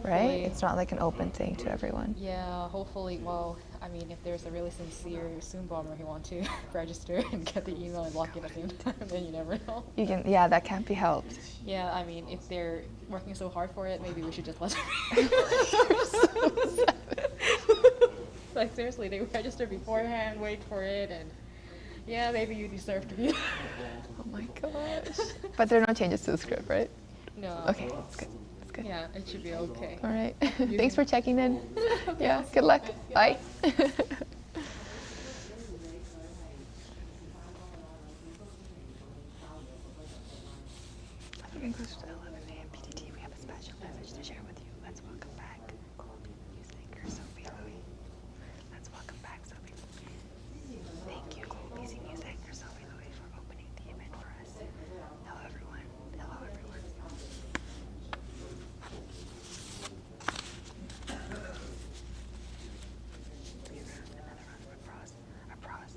right? It's not like an open thing to everyone. Yeah, hopefully. Well, I mean, if there's a really sincere Zoom bomber who want to register and get the email and log in at the same time, then you never know. You can, yeah, that can't be helped. Yeah, I mean, if they're working so hard for it, maybe we should just let them. Like seriously, they register beforehand, wait for it, and yeah, maybe you deserve to be. Oh my gosh. But there are no changes to the script, right? No. Okay, that's good. That's good. Yeah, it should be okay. All right. Thanks for checking in. Yeah, good luck. Bye. We're close to 11 a.m. PTT. We have a special message to share with you. Let's welcome back Goldie News anchor Sophie Louis. Let's welcome back Sophie Louis. Thank you, Goldie News anchor Sophie Louis, for opening the event for us. Hello, everyone. Hello, everyone. Another round of applause.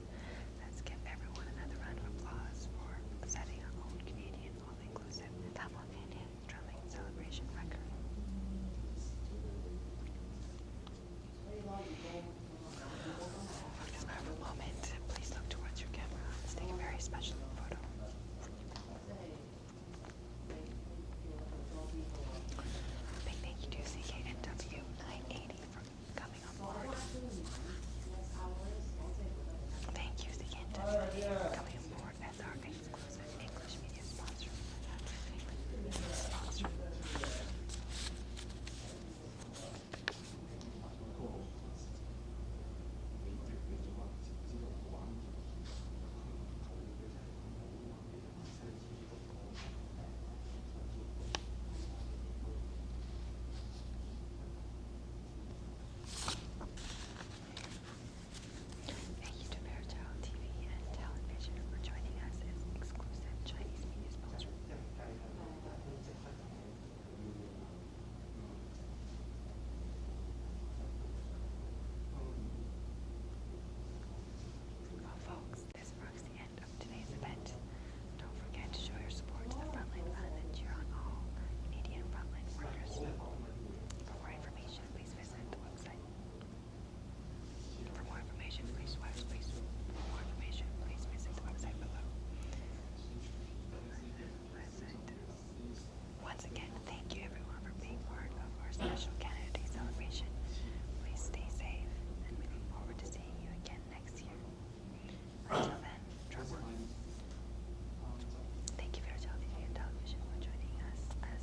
Let's give everyone another round of applause for setting our own Canadian all-inclusive Tamil Canadian drumming celebration record. Just have a moment. Please look towards your camera. Let's take a very special photo. Big thank you to CKNW 980 for coming on board. Thank you, CKNW, for coming on board as our exclusive English media sponsor. Thank you to Fairchild TV and Television for joining us as exclusive Chinese media sponsor. Well, folks, this marks the end of today's event. Don't forget to show your support to the Frontline Fund and cheer on all Canadian frontline workers. For more information, please visit the website. For more information, please visit the website below. Once again, thank you everyone for being part of our special Canada Day celebration. Please stay safe, and we look forward to seeing you again next year. Until then, drum on. Thank you, Fairchild TV and Television, for joining us as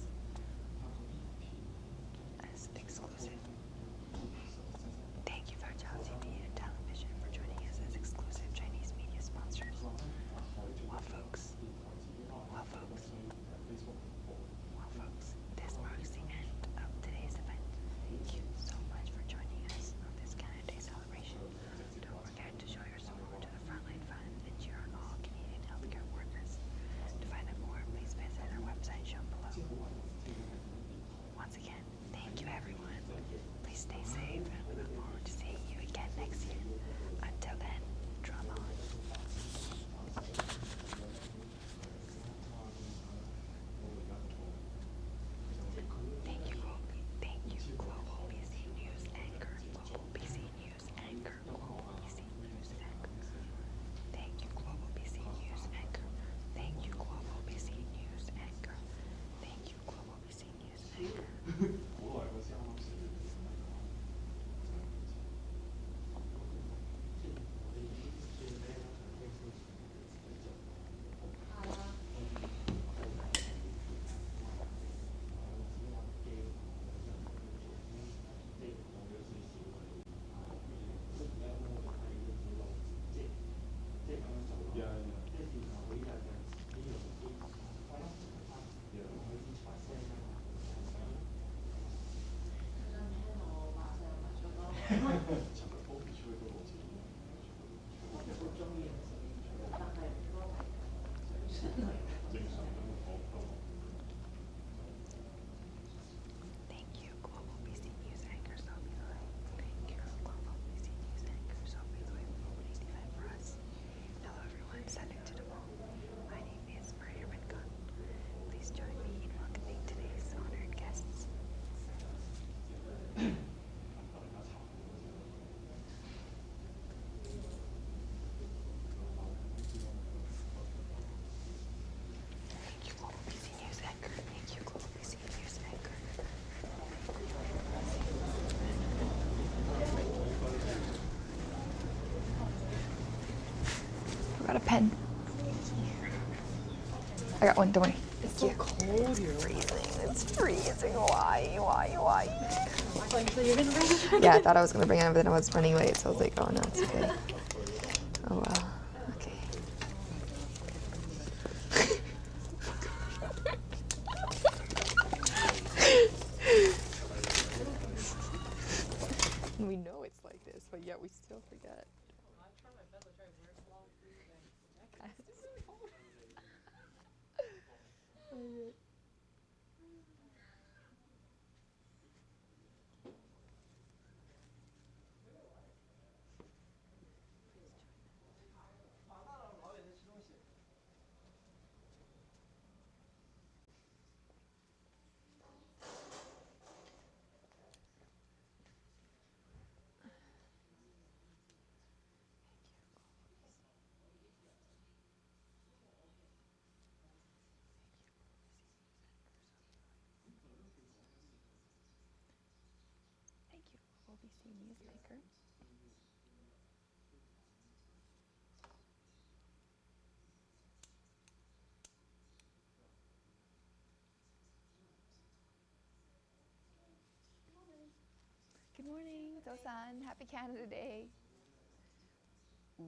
exclusive. Thank you, Fairchild TV and Television, for joining us as exclusive Chinese media sponsors. Well, folks, this marks the end of today's event. Thank you so much for joining us on this Canada Day celebration. Don't forget to show your support to the Frontline Fund and cheer on all Canadian healthcare workers. To find out more, please visit our website shown below. Once again, thank you everyone. Please stay safe, and we look forward to seeing you again next year. Until then, drum on. Thank you, Global BC News anchor. Global BC News anchor. Global BC News anchor. Thank you, Global BC News anchor. Thank you, Global BC News anchor. Thank you, Global BC News anchor. Thank you, Global BC News anchor Sophie Louis. Thank you, Global BC News anchor Sophie Louis, for opening the event for us. Hello everyone, salute to the wall. My name is Maria Rincon. Please join me in welcoming today's honored guests. pen. I got one, don't worry. It's so cold here. Freezing. It's freezing. Why? I thought you said you were gonna bring it. Yeah, I thought I was gonna bring it, but then I was running late, so I was like, oh no, it's okay. Oh well. Okay. We know it's like this, but yet we still forget. Thank you, OBC Newsmaker. Good morning, Dosan. Happy Canada Day. Ooh.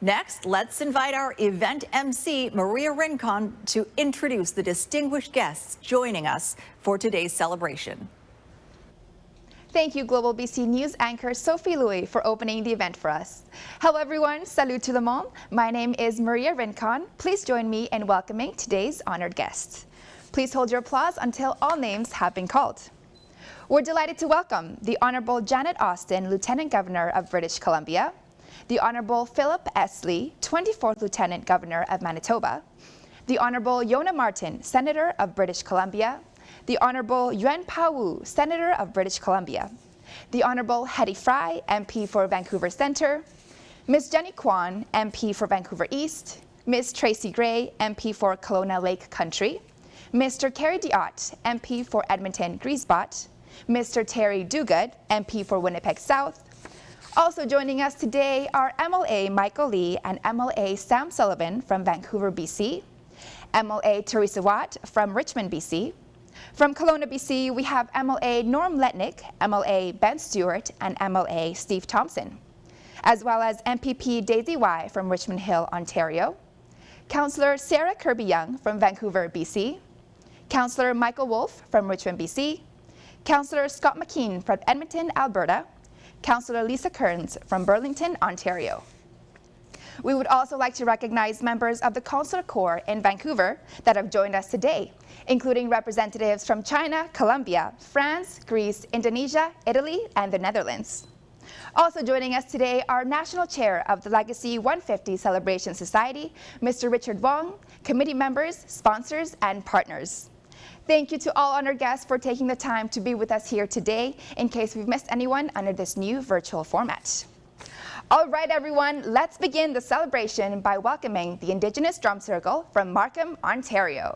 Next, let's invite our event MC, Maria Rincon, to introduce the distinguished guests joining us for today's celebration. Thank you, Global BC News anchor Sophie Louis, for opening the event for us. Hello, everyone. Salut tout le monde. My name is Maria Rincon. Please join me in welcoming today's honored guests. Please hold your applause until all names have been called. We're delighted to welcome the Honorable Janet Austin, Lieutenant Governor of British Columbia, the Honorable Philip S. Lee, 24th Lieutenant Governor of Manitoba, the Honorable Yonah Martin, Senator of British Columbia, the Honorable Yuan Pao, Senator of British Columbia, the Honorable Hetty Fry, MP for Vancouver Centre, Ms. Jenny Kwan, MP for Vancouver East, Ms. Tracy Gray, MP for Kelowna Lake Country, Mr. Kerry Diot, MP for Edmonton Griesbot, Mr. Terry Duguid, MP for Winnipeg South. Also joining us today are MLA Michael Lee and MLA Sam Sullivan from Vancouver, BC, MLA Teresa Watt from Richmond, BC. From Kelowna, BC, we have MLA Norm Letnick, MLA Ben Stewart, and MLA Steve Thompson, as well as MPP Daisy Y from Richmond Hill, Ontario, Councillor Sarah Kirby-Young from Vancouver, BC, Councillor Michael Wolfe from Richmond, BC, Councillor Scott McKean from Edmonton, Alberta, Councillor Lisa Kearns from Burlington, Ontario. We would also like to recognize members of the Consular Corps in Vancouver that have joined us today, including representatives from China, Colombia, France, Greece, Indonesia, Italy, and the Netherlands. Also joining us today are National Chair of the Legacy 150 Celebration Society, Mr. Richard Wong, committee members, sponsors, and partners. Thank you to all honored guests for taking the time to be with us here today, in case we've missed anyone under this new virtual format. All right, everyone, let's begin the celebration by welcoming the Indigenous Drum Circle from Markham, Ontario.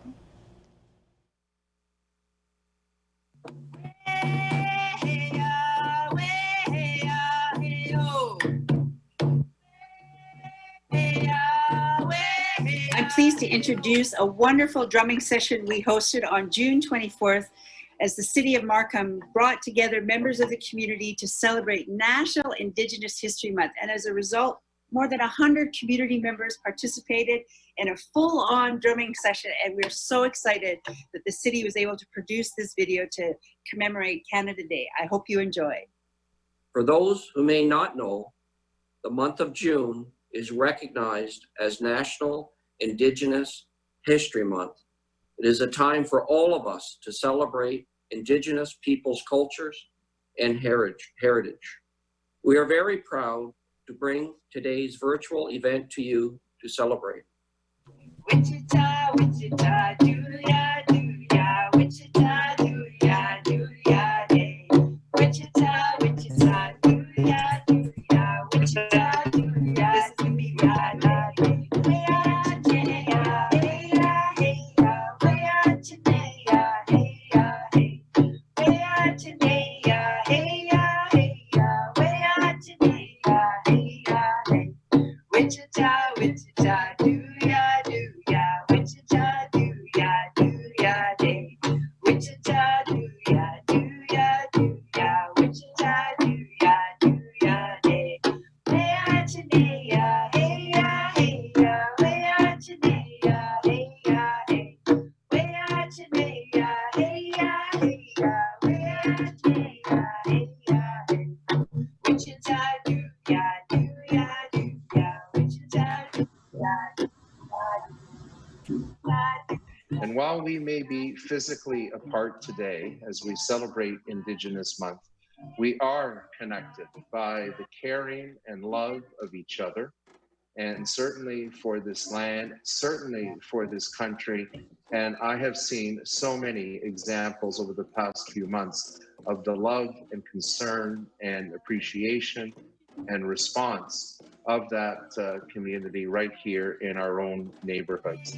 I'm pleased to introduce a wonderful drumming session we hosted on June 24th as the City of Markham brought together members of the community to celebrate National Indigenous History Month. And as a result, more than 100 community members participated in a full-on drumming session, and we're so excited that the city was able to produce this video to commemorate Canada Day. I hope you enjoy. For those who may not know, the month of June is recognized as National Indigenous History Month. It is a time for all of us to celebrate Indigenous peoples' cultures and heritage. We are very proud to bring today's virtual event to you to celebrate. Wichita, Wichita, do-ya, do-ya, Wichita, do-ya, do-ya, day. Wichita, Wichita, do-ya, do-ya, Wichita, do-ya, do-ya, day. Wichita, Wichita, do-ya, do-ya, Wichita, do-ya, do-ya, day. Wichita, do-ya, do-ya, do-ya, Wichita, do-ya, do-ya, day. Way-ah-cha-day-ya, hey-ya, hey-ya, way-ah-cha-day-ya, hey-ya, hey. Way-ah-cha-day-ya, hey-ya, hey-ya, way-ah-cha-day-ya, hey-ya, hey. Wichita, do-ya, do-ya, do-ya, Wichita, do-ya, do-ya. And while we may be physically apart today as we celebrate Indigenous Month, we are connected by the caring and love of each other, and certainly for this land, certainly for this country. And I have seen so many examples over the past few months of the love and concern and appreciation and response of that community right here in our own neighborhoods.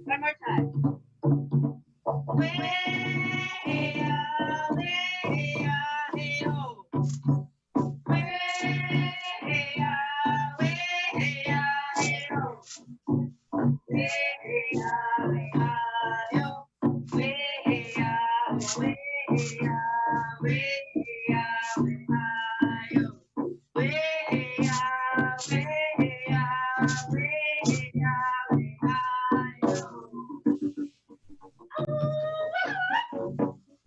One more time.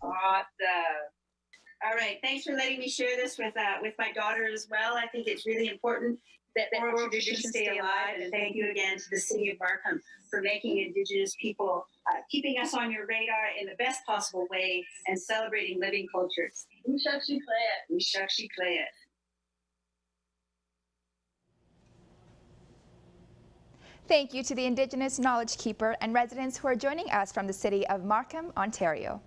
Awesome. All right, thanks for letting me share this with my daughter as well. I think it's really important that oral traditions stay alive. And thank you again to the City of Markham for making Indigenous people, keeping us on your radar in the best possible way and celebrating living cultures. Ushakshi-klea. Thank you to the Indigenous Knowledge Keeper and residents who are joining us from the City of Markham, Ontario.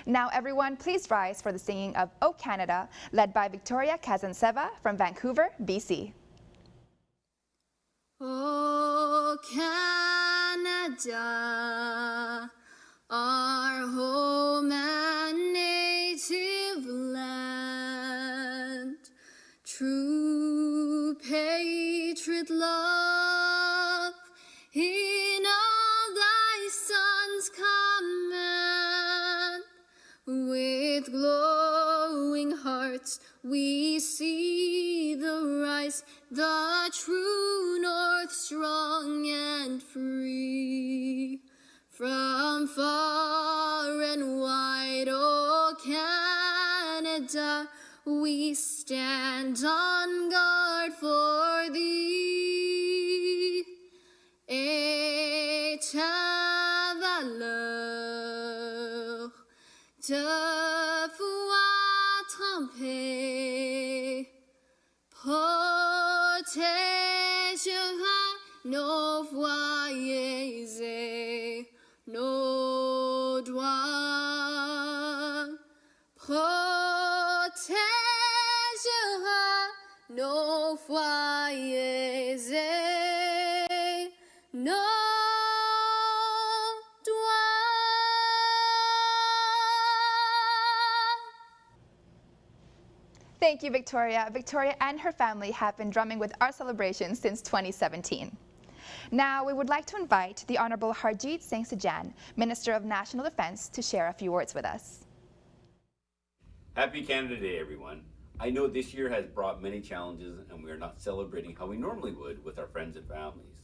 Now everyone, please rise for the singing of O Canada, led by Victoria Kazanseva from Vancouver, BC. O Canada, our home and native land, true patriot love in all thy sons command. With glowing hearts we see the rise, the true north strong and free. From far and wide, O Canada, we stand on guard for thee. Et ta valeur de foi trempée protégera nos foyers et nos droits, protégera nos foyers et nos Thank you, Victoria. Victoria and her family have been drumming with our celebration since 2017. Now, we would like to invite the Honorable Harjit Singh Sajjan, Minister of National Defence, to share a few words with us. Happy Canada Day, everyone. I know this year has brought many challenges and we are not celebrating how we normally would with our friends and families.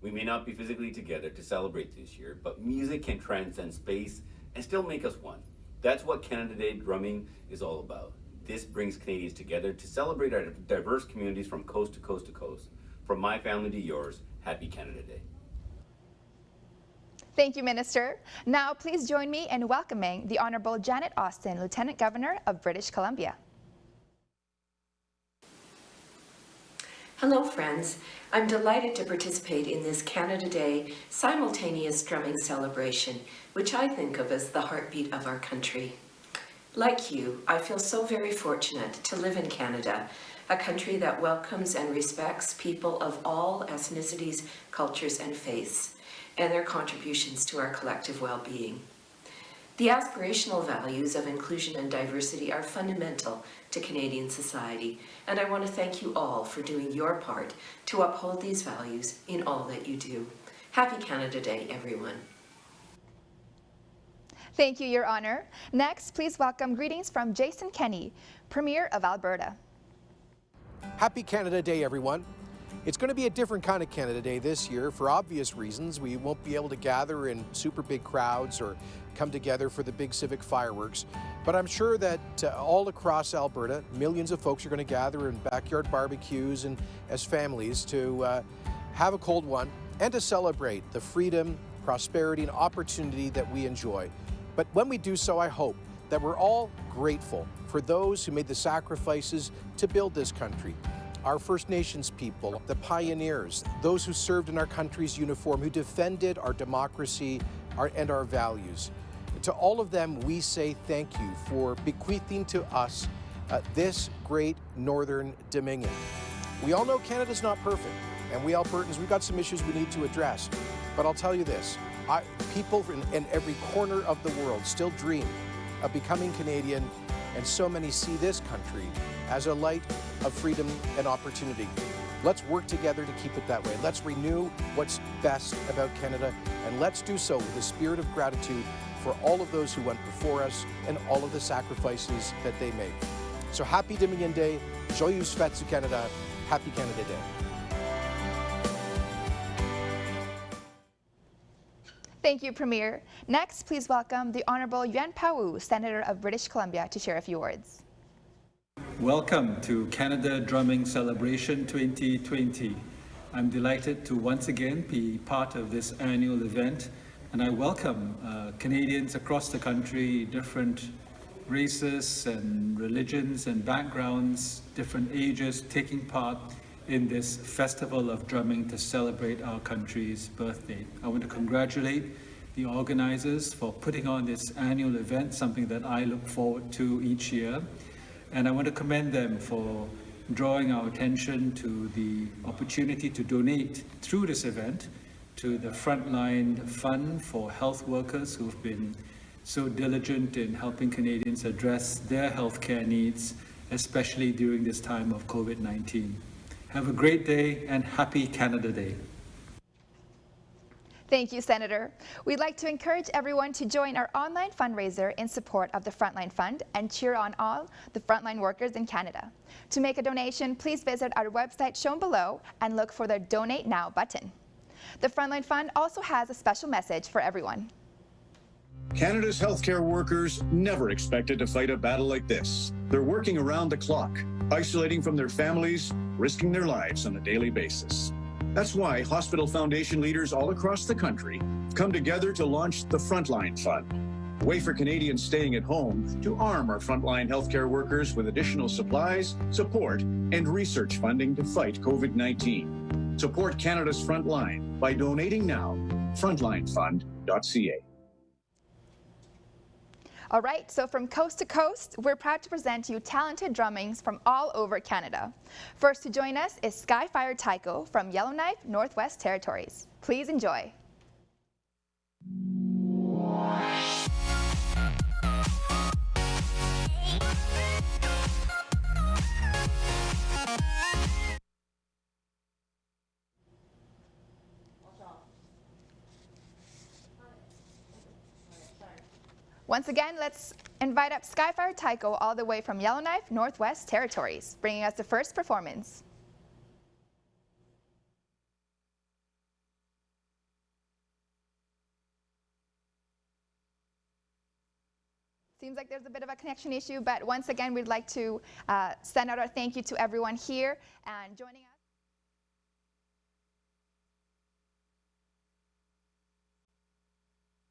We may not be physically together to celebrate this year, but music can transcend space and still make us one. That's what Canada Day drumming is all about. This brings Canadians together to celebrate our diverse communities from coast to coast to coast. From my family to yours, happy Canada Day. Thank you, Minister. Now, please join me in welcoming the Honorable Janet Austin, Lieutenant Governor of British Columbia. Hello, friends. I'm delighted to participate in this Canada Day simultaneous drumming celebration, which I think of as the heartbeat of our country. Like you, I feel so very fortunate to live in Canada, a country that welcomes and respects people of all ethnicities, cultures, and faiths, and their contributions to our collective well-being. The aspirational values of inclusion and diversity are fundamental to Canadian society, and I want to thank you all for doing your part to uphold these values in all that you do. Happy Canada Day, everyone. Thank you, Your Honor. Next, please welcome greetings from Jason Kenney, Premier of Alberta. Happy Canada Day, everyone. It's going to be a different kind of Canada Day this year for obvious reasons. We won't be able to gather in super big crowds or come together for the big civic fireworks. But I'm sure that all across Alberta, millions of folks are going to gather in backyard barbecues and as families to have a cold one and to celebrate the freedom, prosperity, and opportunity that we enjoy. But when we do so, I hope that we're all grateful for those who made the sacrifices to build this country. Our First Nations people, the pioneers, those who served in our country's uniform, who defended our democracy and our values. To all of them, we say thank you for bequeathing to us this great Northern Dominion. We all know Canada's not perfect, and we Albertans, we've got some issues we need to address. But I'll tell you this, people in every corner of the world still dream of becoming Canadian, and so many see this country as a light of freedom and opportunity. Let's work together to keep it that way. Let's renew what's best about Canada, and let's do so with a spirit of gratitude for all of those who went before us and all of the sacrifices that they made. So happy Dominion Day, Joyeux Fêtes du Canada, happy Canada Day. Thank you, Premier. Next, please welcome the Honourable Yuan Pao, Senator of British Columbia, to share a few words. Welcome to Canada Drumming Celebration 2020. I'm delighted to once again be part of this annual event, and I welcome Canadians across the country, different races and religions and backgrounds, different ages, taking part in this festival of drumming to celebrate our country's birthday. I want to congratulate the organizers for putting on this annual event, something that I look forward to each year. And I want to commend them for drawing our attention to the opportunity to donate through this event to the Frontline Fund for health workers who've been so diligent in helping Canadians address their healthcare needs, especially during this time of COVID-19. Have a great day and happy Canada Day. Thank you, Senator. We'd like to encourage everyone to join our online fundraiser in support of the Frontline Fund and cheer on all the frontline workers in Canada. To make a donation, please visit our website shown below and look for the Donate Now button. The Frontline Fund also has a special message for everyone. Canada's healthcare workers never expected to fight a battle like this. They're working around the clock, isolating from their families, risking their lives on a daily basis. That's why Hospital Foundation leaders all across the country come together to launch the Frontline Fund, a way for Canadians staying at home to arm our frontline healthcare workers with additional supplies, support, and research funding to fight COVID-19. Support Canada's Frontline by donating now, frontlinefund.ca. All right, so from coast to coast, we're proud to present you talented drummings from all over Canada. First to join us is Skyfire Taiko from Yellowknife, Northwest Territories. Please enjoy. Once again, let's invite up Skyfire Taiko all the way from Yellowknife, Northwest Territories, bringing us the first performance. Seems like there's a bit of a connection issue, but once again, we'd like to send out our thank you to everyone here and joining us.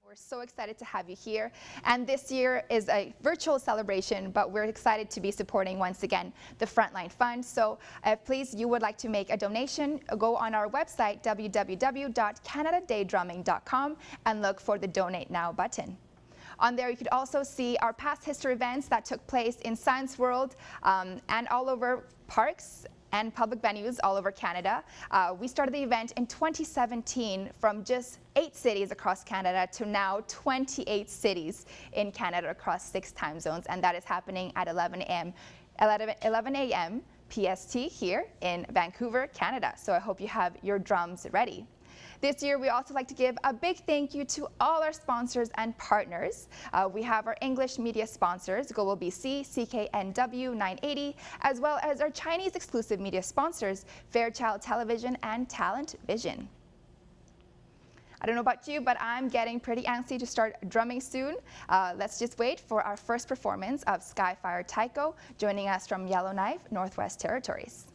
We're so excited to have you here, and this year is a virtual celebration, but we're excited to be supporting once again the Frontline Fund. So if please you would like to make a donation, go on our website www.canadadaydrumming.com and look for the Donate Now button. On there you could also see our past history events that took place in Science World and all over parks and public venues all over Canada. We started the event in 2017 from just 8 cities across Canada to now 28 cities in Canada across 6 time zones, and that is happening at 11 a.m. PST here in Vancouver, Canada. So I hope you have your drums ready. This year, we also like to give a big thank you to all our sponsors and partners. We have our English media sponsors, Global BC, CKNW 980, as well as our Chinese exclusive media sponsors, Fairchild Television and Talent Vision. I don't know about you, but I'm getting pretty antsy to start drumming soon. Let's just wait for our first performance of Skyfire Taiko, joining us from Yellowknife, Northwest Territories.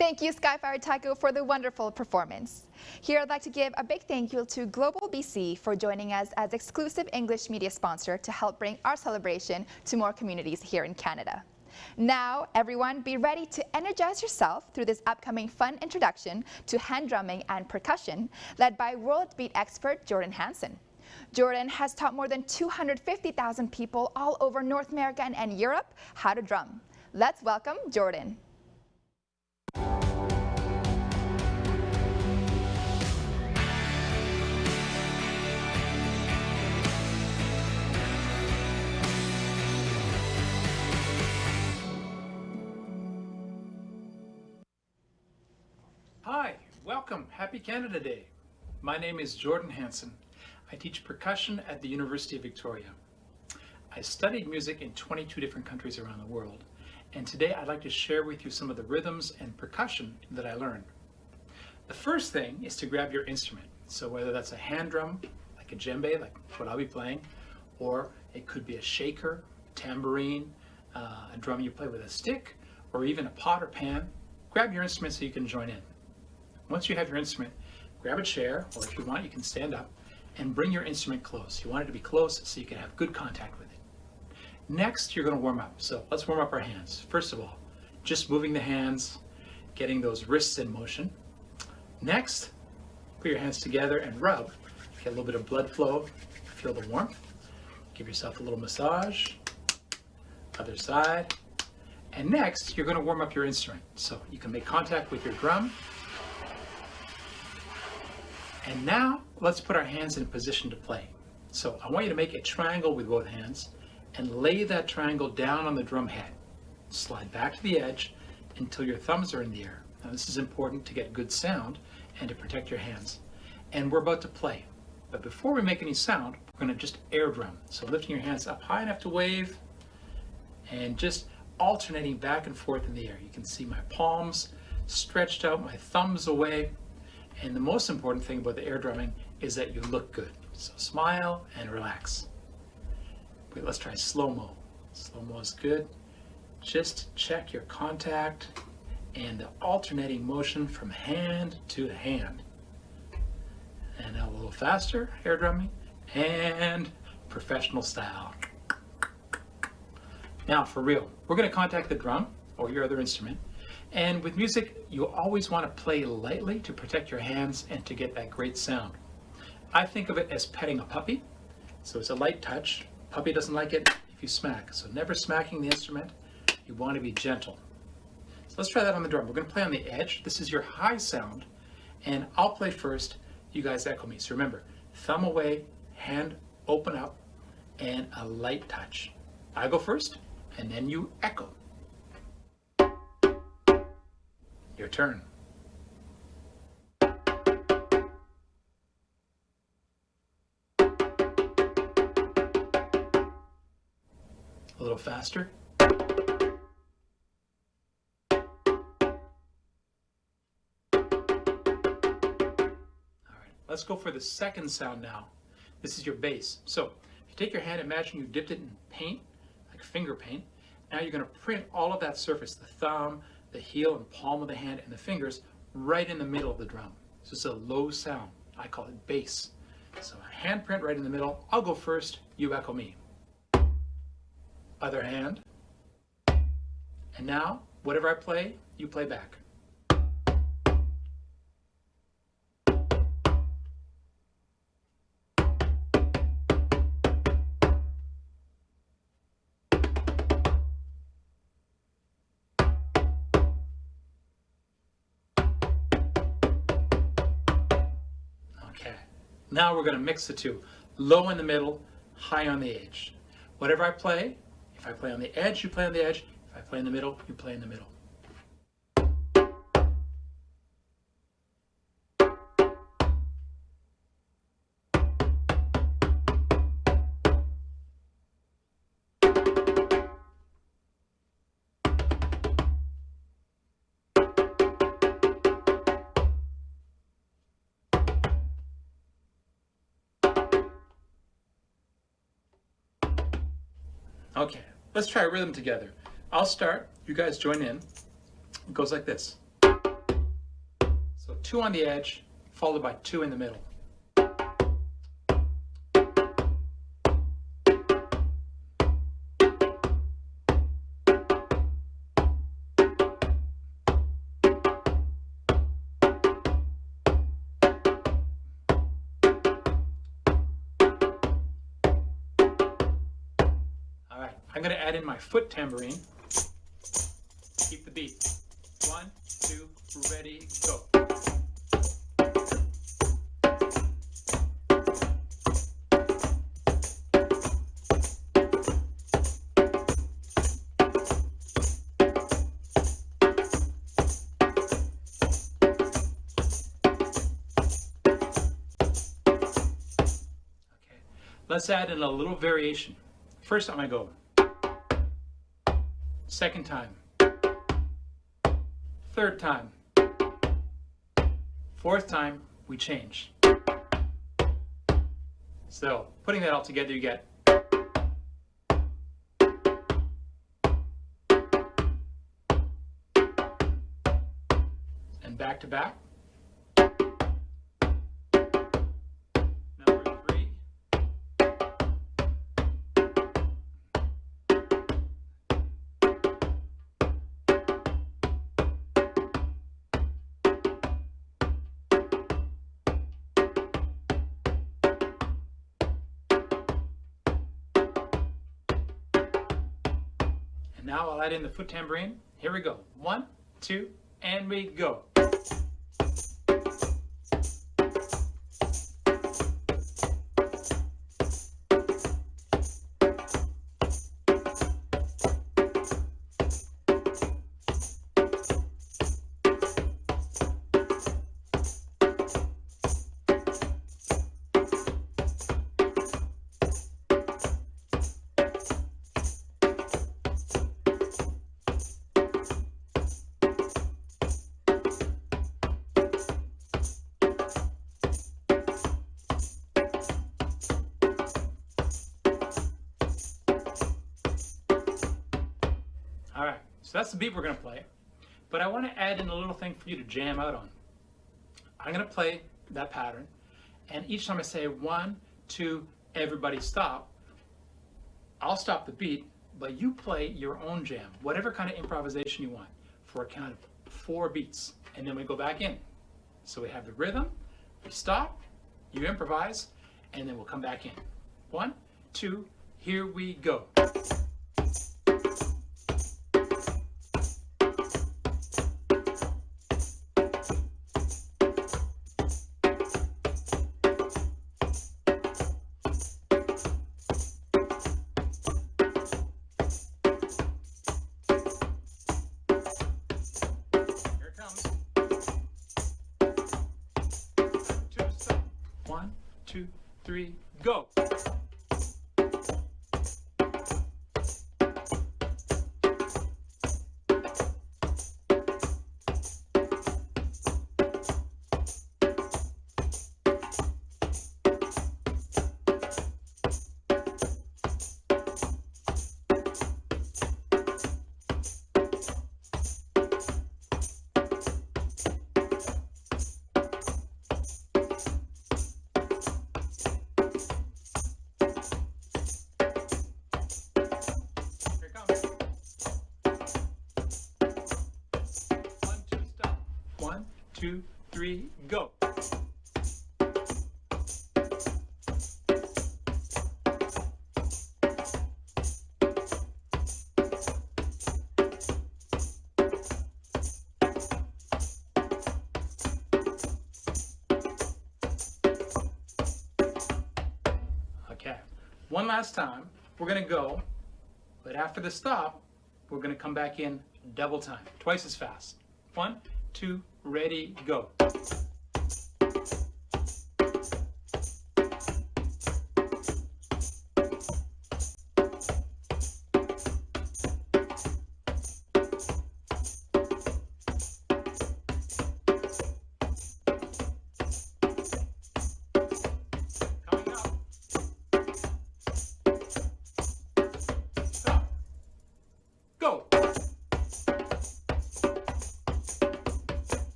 Thank you, Skyfire Taiko, for the wonderful performance. Here, I'd like to give a big thank you to Global BC for joining us as exclusive English media sponsor to help bring our celebration to more communities here in Canada. Now, everyone, be ready to energize yourself through this upcoming fun introduction to hand drumming and percussion, led by world beat expert Jordan Hansen. Jordan has taught more than 250,000 people all over North America and Europe how to drum. Let's welcome Jordan. Hi, welcome. Happy Canada Day. My name is Jordan Hansen. I teach percussion at the University of Victoria. I studied music in 22 different countries around the world, and today I'd like to share with you some of the rhythms and percussion that I learned. The first thing is to grab your instrument. So whether that's a hand drum, like a djembe, like what I'll be playing, or it could be a shaker, tambourine, a drum you play with a stick, or even a pot or pan, grab your instrument so you can join in. Once you have your instrument, grab a chair, or if you want, you can stand up, and bring your instrument close. You want it to be close so you can have good contact with it. Next, you're going to warm up. So let's warm up our hands. First of all, just moving the hands, getting those wrists in motion. Next, put your hands together and rub. Get a little bit of blood flow, feel the warmth. Give yourself a little massage. Other side. And next, you're going to warm up your instrument. So you can make contact with your drum. And now, let's put our hands in position to play. So I want you to make a triangle with both hands and lay that triangle down on the drum head. Slide back to the edge until your thumbs are in the air. Now this is important to get good sound and to protect your hands. And we're about to play. But before we make any sound, we're going to just air drum. So lifting your hands up high enough to wave and just alternating back and forth in the air. You can see my palms stretched out, my thumbs away. And the most important thing about the air drumming is that you look good. So smile and relax. Wait, let's try slow-mo. Slow-mo is good. Just check your contact and the alternating motion from hand to hand. And now a little faster, air drumming, and professional style. Now for real, we're going to contact the drum or your other instrument. And with music, you always want to play lightly to protect your hands and to get that great sound. I think of it as petting a puppy. So it's a light touch. Puppy doesn't like it if you smack. So never smacking the instrument. You want to be gentle. So let's try that on the drum. We're going to play on the edge. This is your high sound. And I'll play first. You guys echo me. So remember, thumb away, hand open up, and a light touch. I go first, and then you echo. Your turn. A little faster. All right, let's go for the second sound now. This is your bass. So if you take your hand, imagine you dipped it in paint, like finger paint. Now you're going to print all of that surface, the thumb, the heel and palm of the hand and the fingers right in the middle of the drum. So it's a low sound. I call it bass. So a handprint right in the middle. I'll go first, you echo me. Other hand. And now, whatever I play, you play back. Now we're going to mix the two. Low in the middle, high on the edge. Whatever I play, if I play on the edge, you play on the edge. If I play in the middle, you play in the middle. Okay, let's try a rhythm together. I'll start, you guys join in. It goes like this. 2 on the edge, followed by 2 in the middle. All right, I'm going to add in my foot tambourine. Keep the beat. 1, 2, ready, go. Let's add in a little variation. First time I go. Second time. Third time. Fourth time, we change. So, putting that all together, you get and back to back. Number 3. And now I'll add in the foot tambourine. Here we go. 1, 2, and we go. All right, so that's the beat we're going to play, but I want to add in a little thing for you to jam out on. I'm going to play that pattern, and each time I say 1, 2, everybody stop, I'll stop the beat, but you play your own jam, whatever kind of improvisation you want, for a count of 4 beats, and then we go back in. So we have the rhythm, we stop, you improvise, and then we'll come back in. 1, 2, here we go. Here it comes. 2, stop. 1, 2, 3, go. Here it comes. 1, 2, stop. 1, 2, 3, go. Okay, one last time. We're going to go, but after the stop, we're going to come back in double time, twice as fast. 1, 2, ready, go. Coming up. Stop. Go.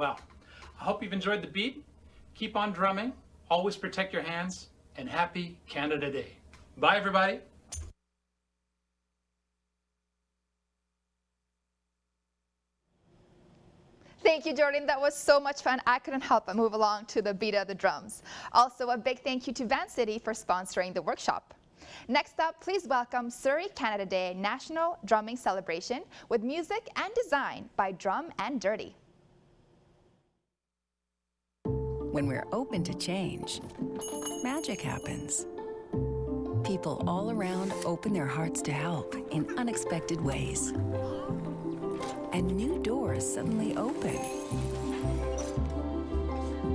well. I hope you've enjoyed the beat. Keep on drumming, always protect your hands, and happy Canada Day. Bye, everybody. Thank you, Jordan. That was so much fun. I couldn't help but move along to the beat of the drums. Also, a big thank you to Vancity for sponsoring the workshop. Next up, please welcome Surrey Canada Day National Drumming Celebration with music and design by Drum and Dirty. When we're open to change, magic happens. People all around open their hearts to help in unexpected ways. And new doors suddenly open.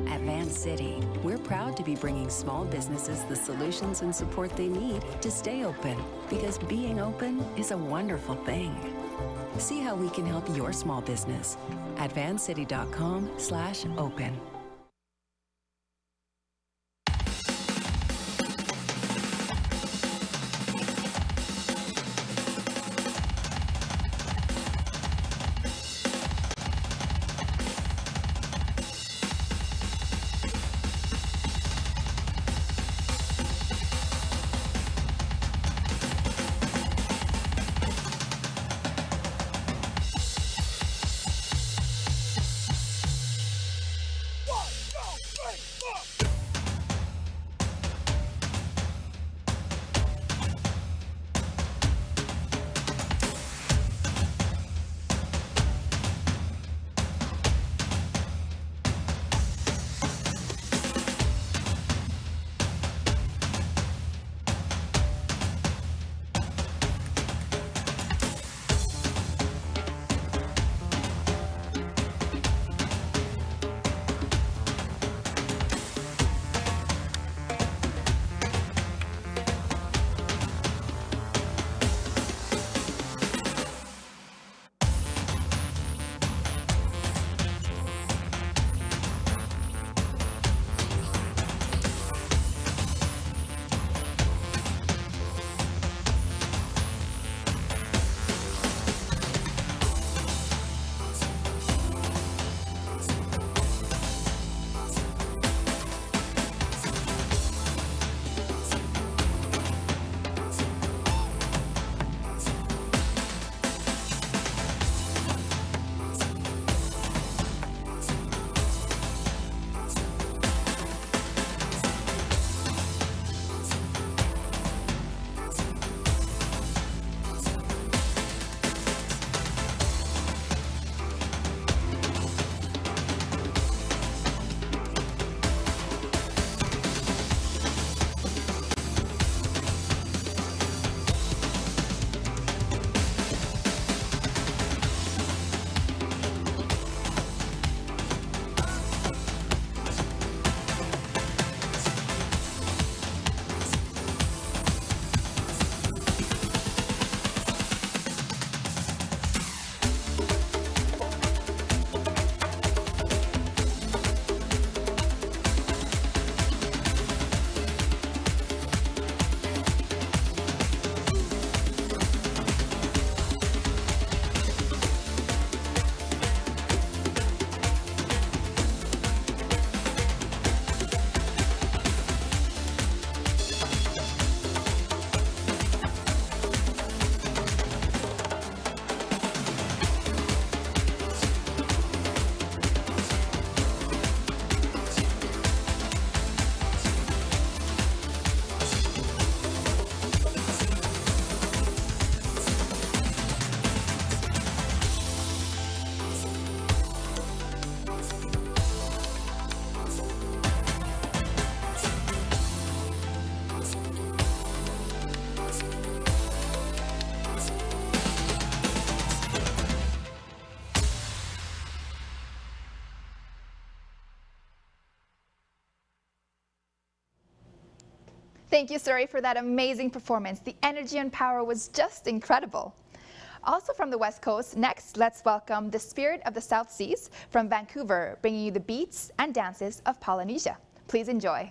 At Vancity, we're proud to be bringing small businesses the solutions and support they need to stay open, because being open is a wonderful thing. See how we can help your small business at vancity.com/open. Thank you, Surrey, for that amazing performance. The energy and power was just incredible. Also from the West Coast, next, let's welcome the Spirit of the South Seas from Vancouver, bringing you the beats and dances of Polynesia. Please enjoy.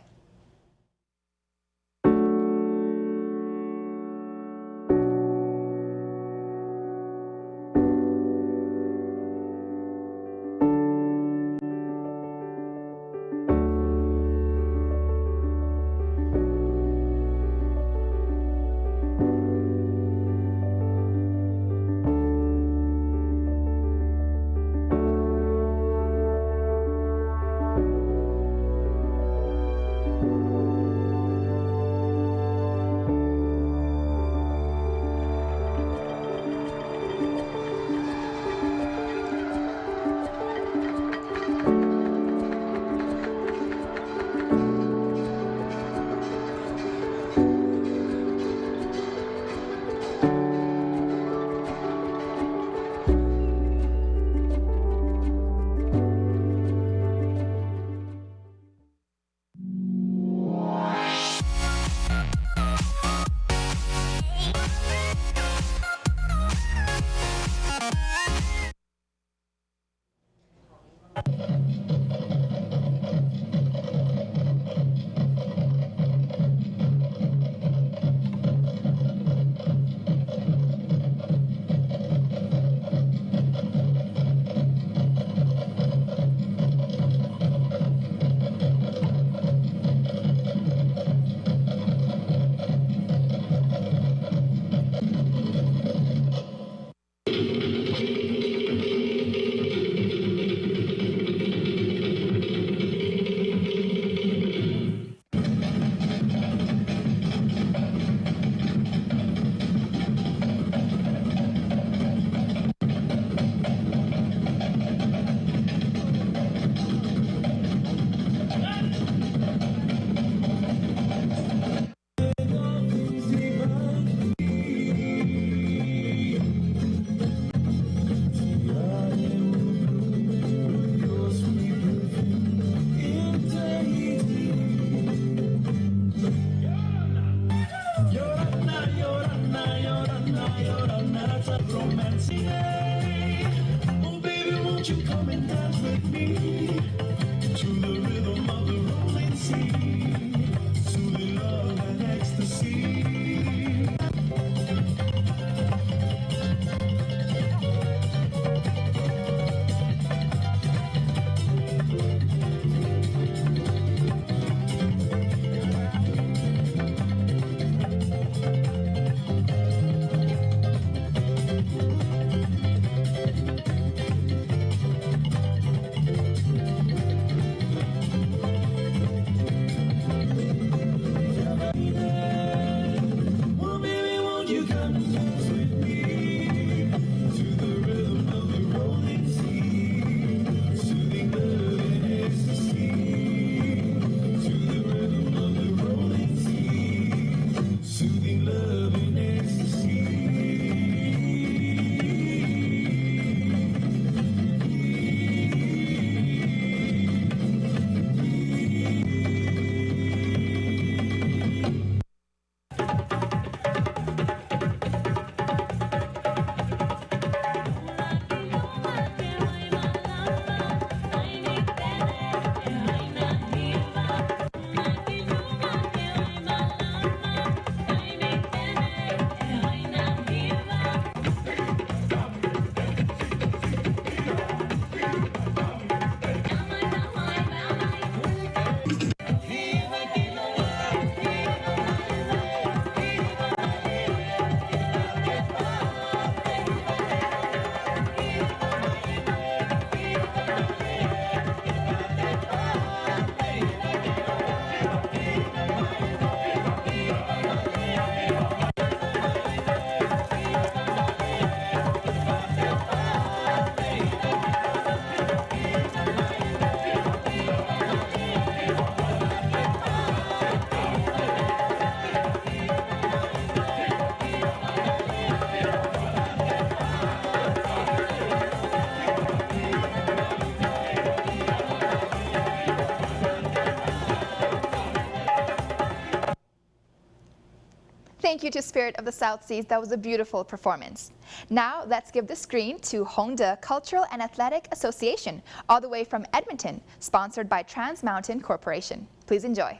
Thank you to Spirit of the South Seas. That was a beautiful performance. Now let's give the screen to Hongda Cultural and Athletic Association, all the way from Edmonton, sponsored by Trans Mountain Corporation. Please enjoy.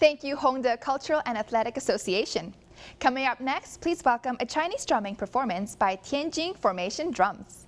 Thank you, Hongda Cultural and Athletic Association. Coming up next, please welcome a Chinese drumming performance by Tianjin Formation Drums.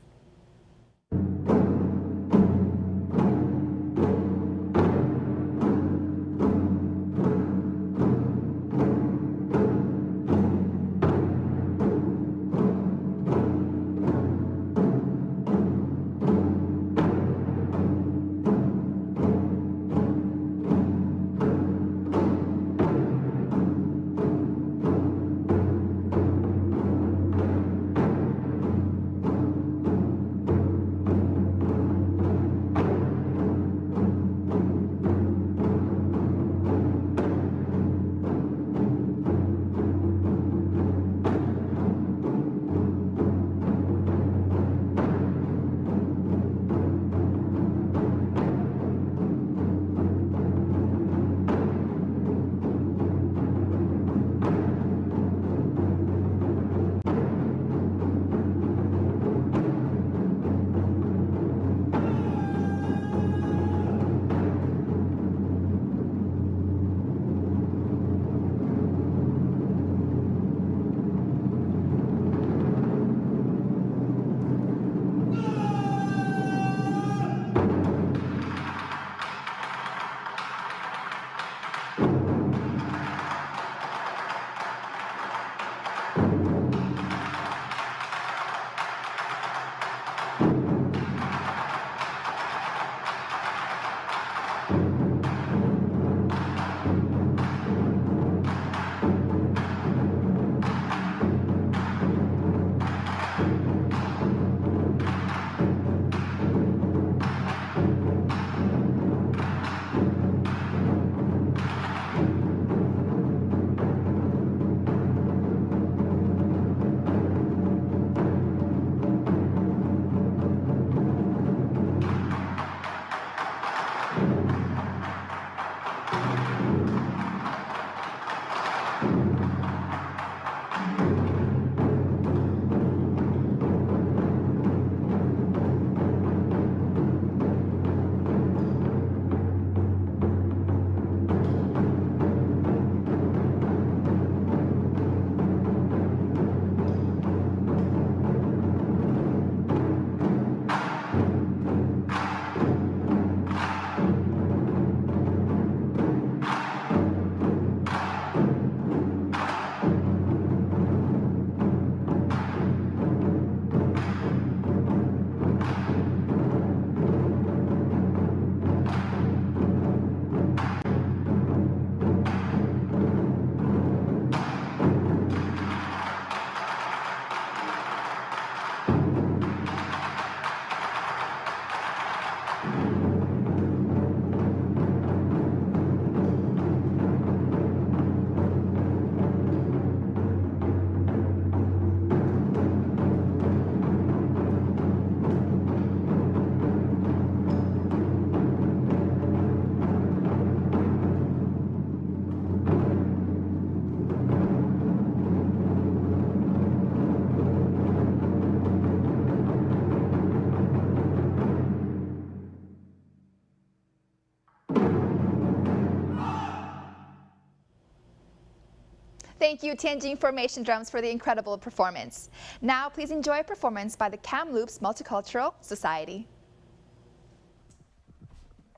Thank you, Tianjin Formation Drums, for the incredible performance. Now, please enjoy a performance by the Kamloops Multicultural Society.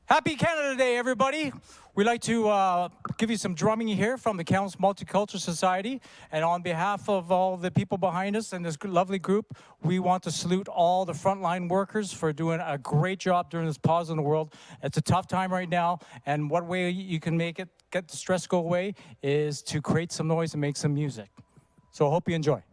Happy Canada Day, everybody. We'd like to give you some drumming here from the Kamloops Multicultural Society. And on behalf of all the people behind us and this lovely group, we want to salute all the frontline workers for doing a great job during this pause in the world. It's a tough time right now, and what way you can make it, get the stress go away, is to create some noise and make some music. So I hope you enjoy.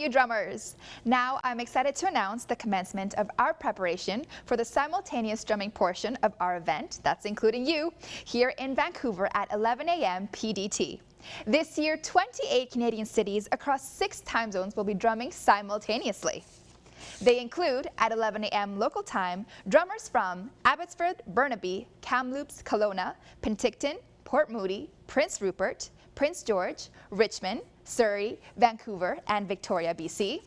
you, drummers. Now I'm excited to announce the commencement of our preparation for the simultaneous drumming portion of our event, that's including you, here in Vancouver at 11 a.m. PDT. This year, 28 Canadian cities across 6 time zones will be drumming simultaneously. They include, at 11 a.m. local time, drummers from Abbotsford, Burnaby, Kamloops, Kelowna, Penticton, Port Moody, Prince Rupert, Prince George, Richmond, Surrey, Vancouver, and Victoria, BC.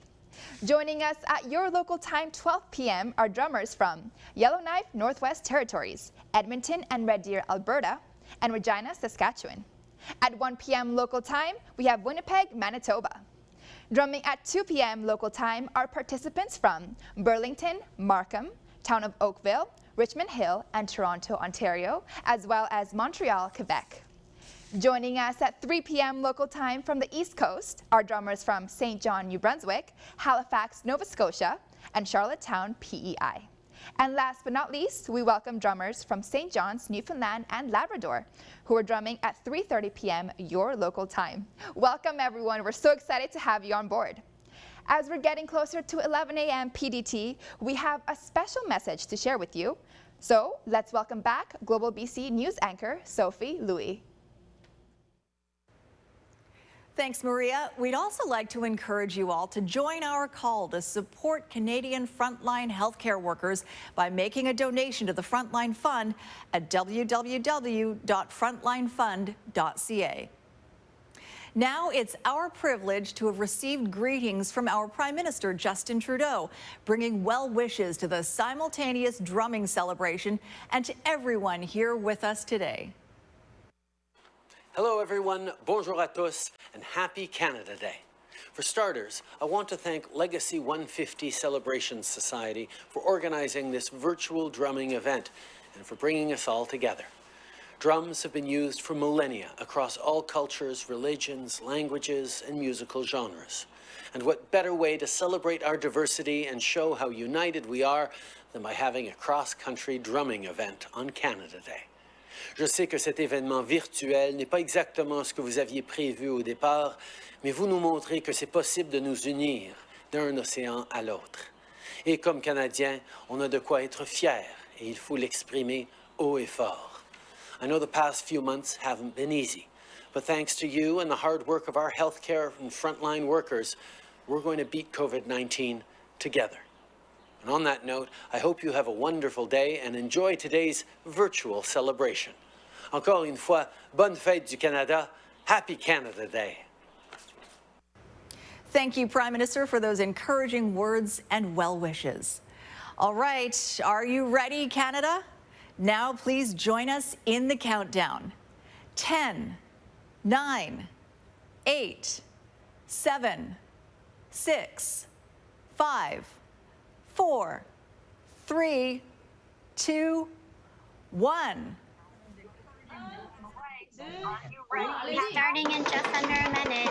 Joining us at your local time, 12 p.m., are drummers from Yellowknife, Northwest Territories, Edmonton and Red Deer, Alberta, and Regina, Saskatchewan. At 1 p.m. local time, we have Winnipeg, Manitoba. Drumming at 2 p.m. local time are participants from Burlington, Markham, Town of Oakville, Richmond Hill, and Toronto, Ontario, as well as Montreal, Quebec. Joining us at 3 p.m. local time from the East Coast are drummers from St. John, New Brunswick, Halifax, Nova Scotia, and Charlottetown, PEI. And last but not least, we welcome drummers from St. John's, Newfoundland, and Labrador, who are drumming at 3:30 p.m. your local time. Welcome, everyone. We're so excited to have you on board. As we're getting closer to 11 a.m. PDT, we have a special message to share with you. So let's welcome back Global BC News anchor Sophie Louis. Thanks, Maria. We'd also like to encourage you all to join our call to support Canadian frontline healthcare workers by making a donation to the Frontline Fund at www.frontlinefund.ca. Now it's our privilege to have received greetings from our Prime Minister, Justin Trudeau, bringing well wishes to the simultaneous drumming celebration and to everyone here with us today. Hello everyone, bonjour à tous, and happy Canada Day. For starters, I want to thank Legacy 150 Celebration Society for organizing this virtual drumming event and for bringing us all together. Drums have been used for millennia across all cultures, religions, languages, and musical genres. And what better way to celebrate our diversity and show how united we are than by having a cross-country drumming event on Canada Day. Je sais que cet événement virtuel n'est pas exactement ce que vous aviez prévu au départ, mais vous nous montrez que c'est possible de nous unir d'un océan à l'autre. Et comme Canadiens, on a de quoi être fiers et il faut l'exprimer haut et fort. I know the past few months haven't been easy, but thanks to you and the hard work of our healthcare and frontline workers, we're going to beat COVID-19 together. And on that note, I hope you have a wonderful day and enjoy today's virtual celebration. Encore une fois, bonne fête du Canada. Happy Canada Day. Thank you, Prime Minister, for those encouraging words and well wishes. All right, are you ready, Canada? Now please join us in the countdown. 10, 9, 8, 7, 6, 5, 4, 3, 2, 1. Starting in just under a minute.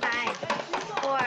5, 4.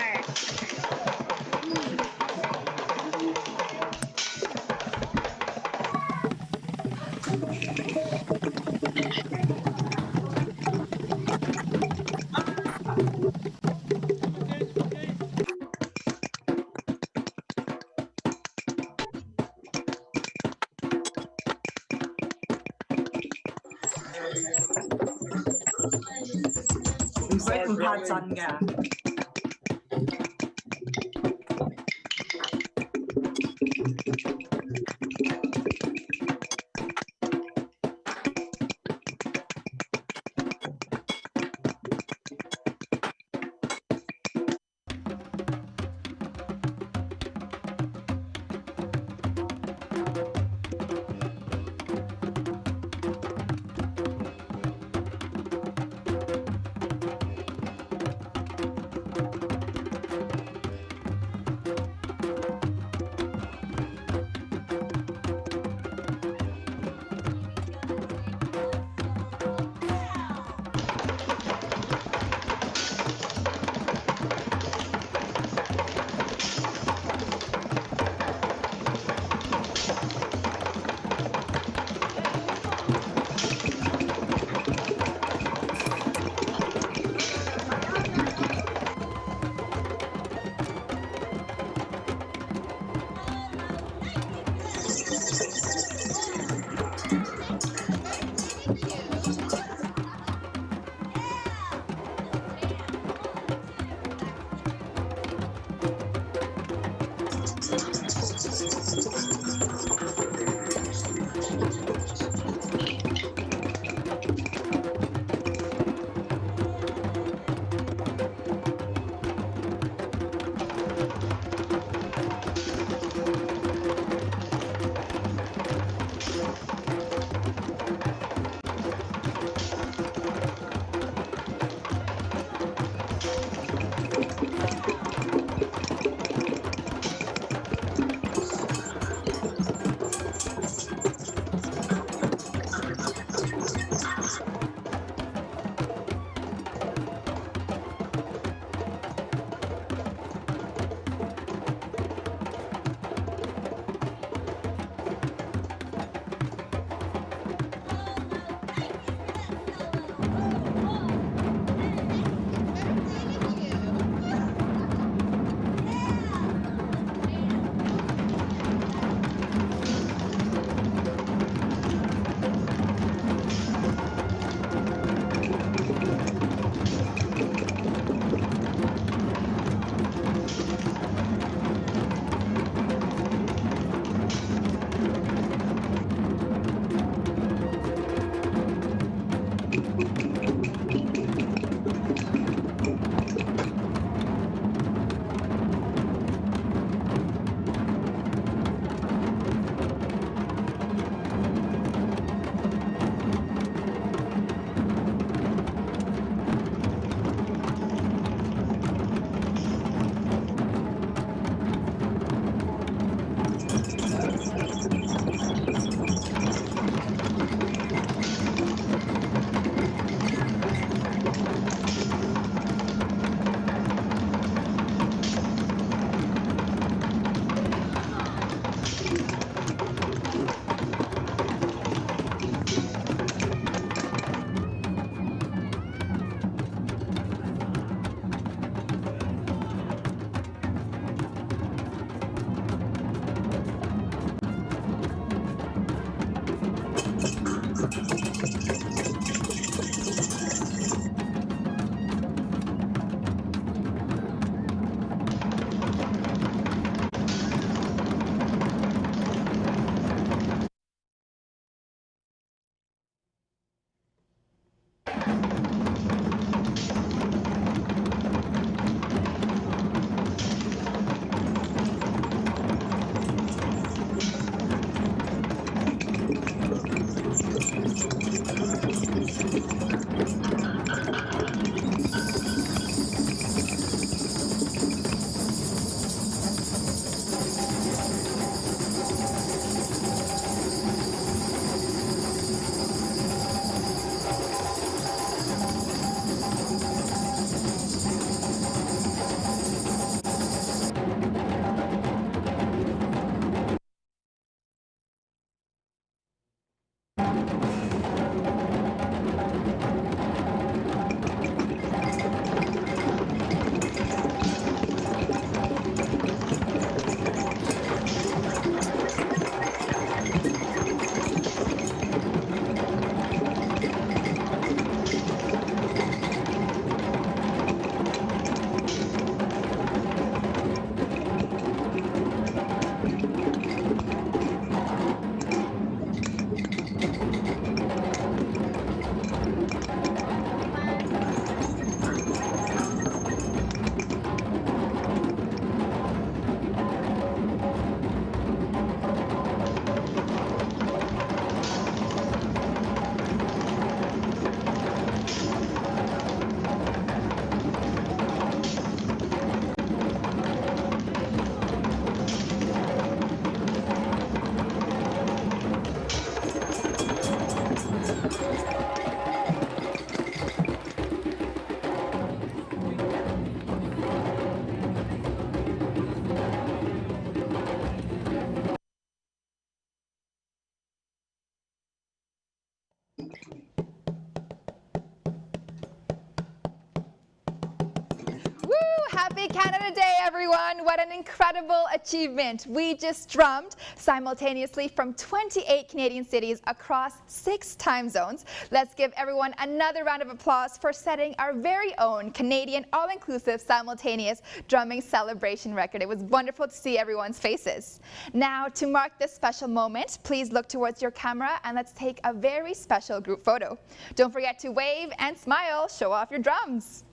Happy Canada Day, everyone! What an incredible achievement. We just drummed simultaneously from 28 Canadian cities across 6 time zones. Let's give everyone another round of applause for setting our very own Canadian all-inclusive simultaneous drumming celebration record. It was wonderful to see everyone's faces. Now, to mark this special moment, please look towards your camera and let's take a very special group photo. Don't forget to wave and smile, show off your drums.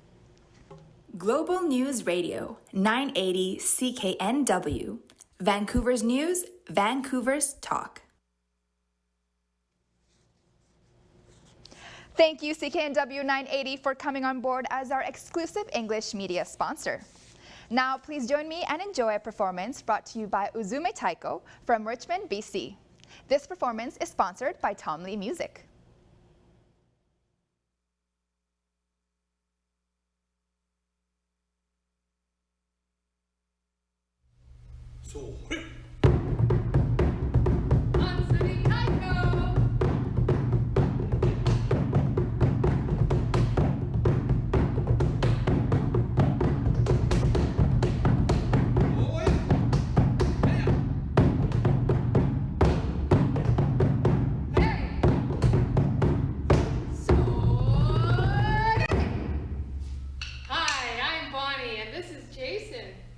Global News Radio, 980 CKNW. Vancouver's News, Vancouver's Talk. Thank you, CKNW 980, for coming on board as our exclusive English media sponsor. Now, please join me and enjoy a performance brought to you by Uzume Taiko from Richmond, BC. This performance is sponsored by Tom Lee Music.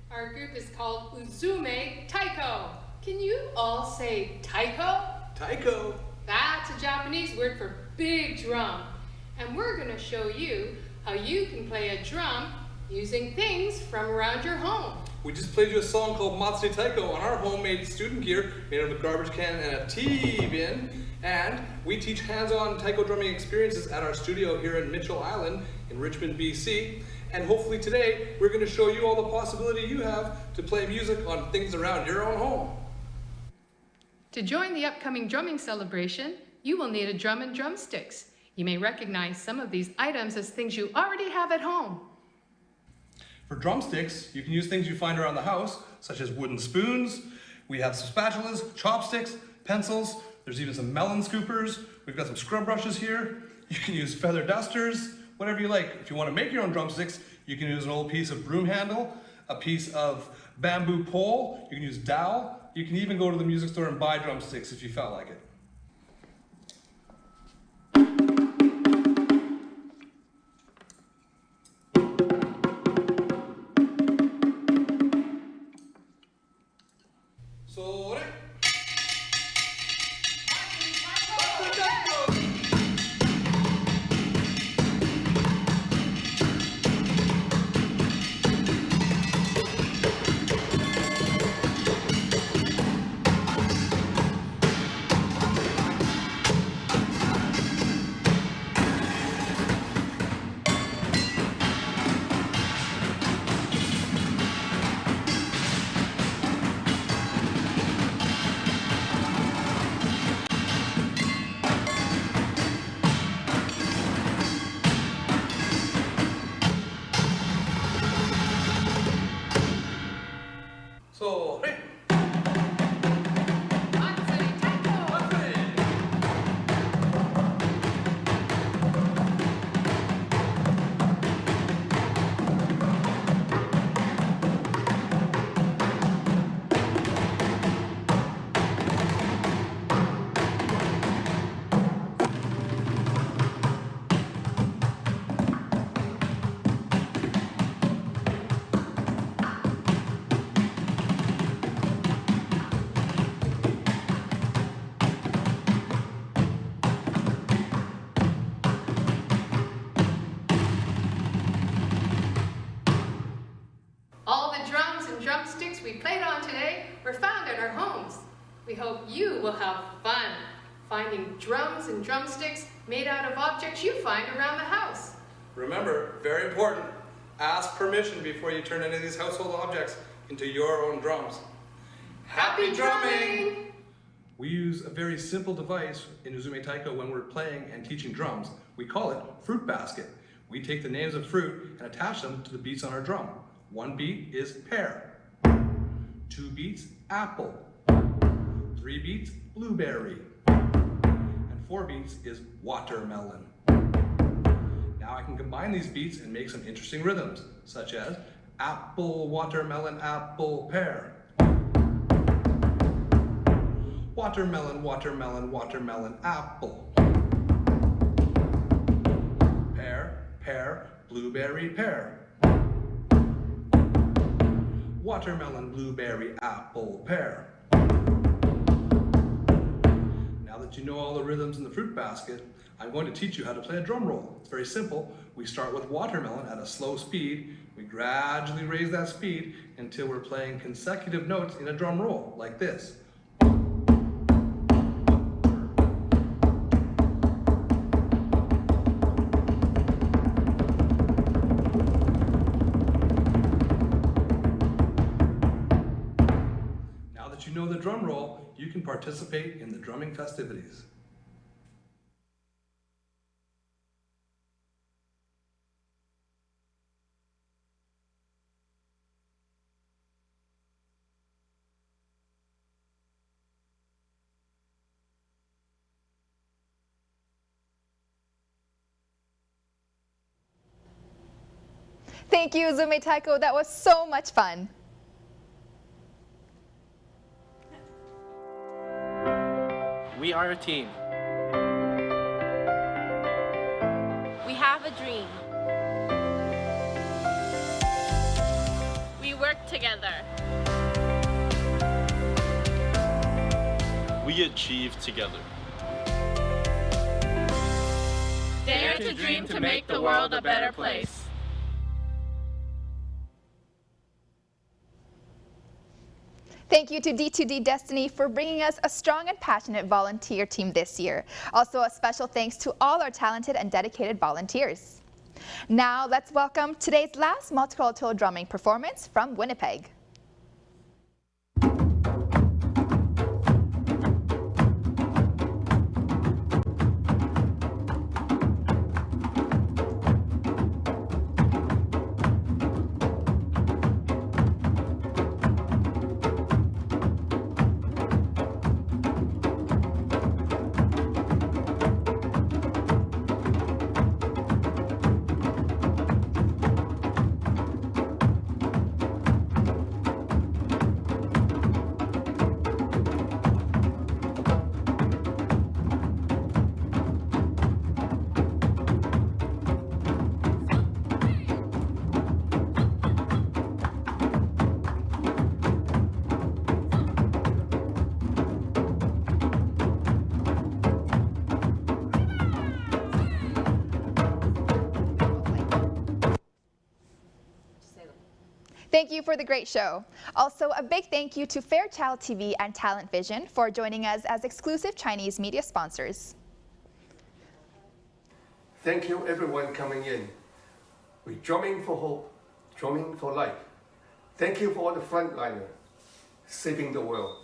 Our group is called Uzume Taiko. Can you all say taiko? Taiko. That's a Japanese word for big drum. And we're going to show you how you can play a drum using things from around your home. We just played you a song called Matsuri Taiko on our homemade student gear made out of a garbage can and a tea bin. And we teach hands-on taiko drumming experiences at our studio here in Mitchell Island in Richmond, BC. And hopefully today, we're going to show you all the possibility you have to play music on things around your own home. To join the upcoming drumming celebration, you will need a drum and drumsticks. You may recognize some of these items as things you already have at home. For drumsticks, you can use things you find around the house, such as wooden spoons. We have some spatulas, chopsticks, pencils. There's even some melon scoopers. We've got some scrub brushes here. You can use feather dusters. Whatever you like. If you want to make your own drumsticks, you can use an old piece of broom handle, a piece of bamboo pole, you can use dowel, you can even go to the music store and buy drumsticks if you felt like it. Drumsticks we played on today were found in our homes. We hope you will have fun finding drums and drumsticks made out of objects you find around the house. Remember, very important, ask permission before you turn any of these household objects into your own drums. Happy drumming! We use a very simple device in Uzume Taiko when we're playing and teaching drums. We call it Fruit Basket. We take the names of fruit and attach them to the beats on our drum. 1 beat is pear, 2 beats, apple, 3 beats, blueberry, and 4 beats is watermelon. Now I can combine these beats and make some interesting rhythms, such as Apple, watermelon, apple, pear. Watermelon, watermelon, watermelon, apple. Pear, pear, blueberry, pear. Watermelon, blueberry, apple, pear. Now that you know all the rhythms in the fruit basket, I'm going to teach you how to play a drum roll. It's very simple. We start with watermelon at a slow speed. We gradually raise that speed until we're playing consecutive notes in a drum roll, like this. Now that you know the drum roll, you can participate in the drumming festivities. Thank you, Zume Taiko. That was so much fun. We are a team. We have a dream. We work together. We achieve together. Dare to dream to make the world a better place. Thank you to D2D Destiny for bringing us a strong and passionate volunteer team this year. Also, a special thanks to all our talented and dedicated volunteers. Now, let's welcome today's last multicultural drumming performance from Winnipeg. Thank you for the great show. Also, a big thank you to Fairchild TV and Talent Vision for joining us as exclusive Chinese media sponsors. Thank you everyone coming in. We're drumming for hope, drumming for life. Thank you for all the frontliners saving the world.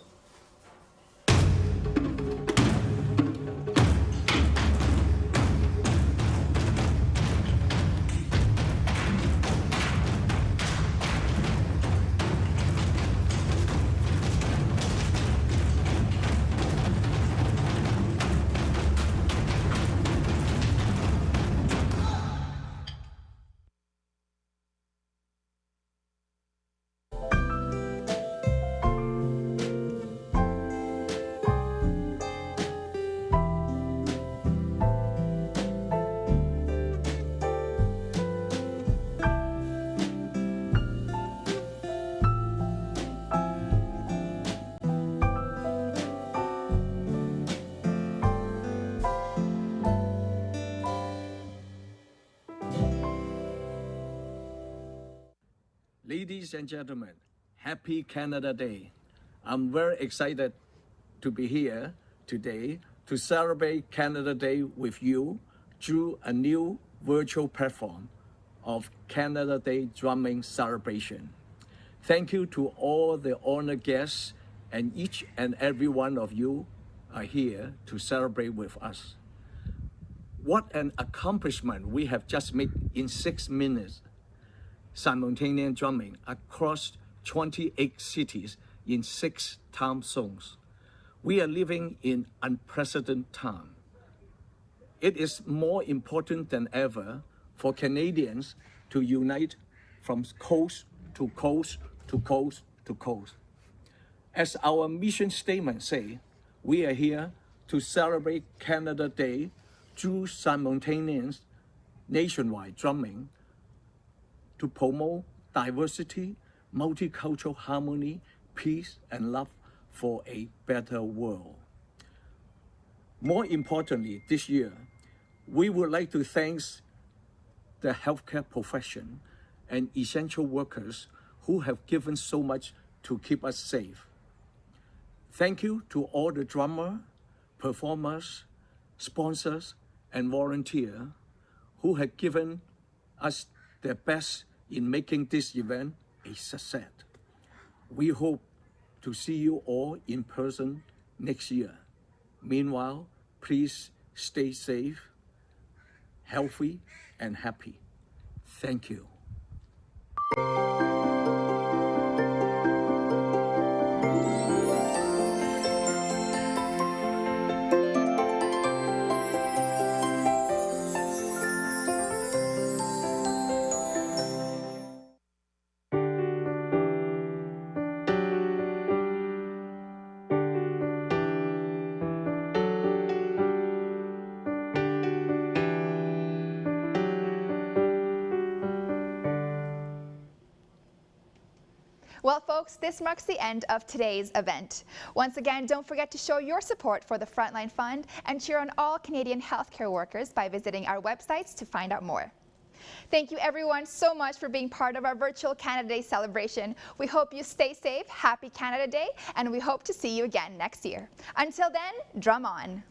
Ladies and gentlemen, happy Canada Day. I'm very excited to be here today to celebrate Canada Day with you through a new virtual platform of Canada Day Drumming Celebration. Thank you to all the honored guests, and each and every one of you are here to celebrate with us. What an accomplishment we have just made in 6 minutes. Simultaneous drumming across 28 cities in 6 time zones. We are living in unprecedented time. It is more important than ever for Canadians to unite from coast to coast to coast to coast. As our mission statement say, we are here to celebrate Canada Day through simultaneous nationwide drumming to promote diversity, multicultural harmony, peace, and love for a better world. More importantly, this year, we would like to thank the healthcare profession and essential workers who have given so much to keep us safe. Thank you to all the drummers, performers, sponsors, and volunteers who have given us their best in making this event a success. We hope to see you all in person next year. Meanwhile, please stay safe, healthy, and happy. Thank you. Well, folks, this marks the end of today's event. Once again, don't forget to show your support for the Frontline Fund and cheer on all Canadian healthcare workers by visiting our websites to find out more. Thank you everyone so much for being part of our virtual Canada Day celebration. We hope you stay safe, happy Canada Day, and we hope to see you again next year. Until then, drum on.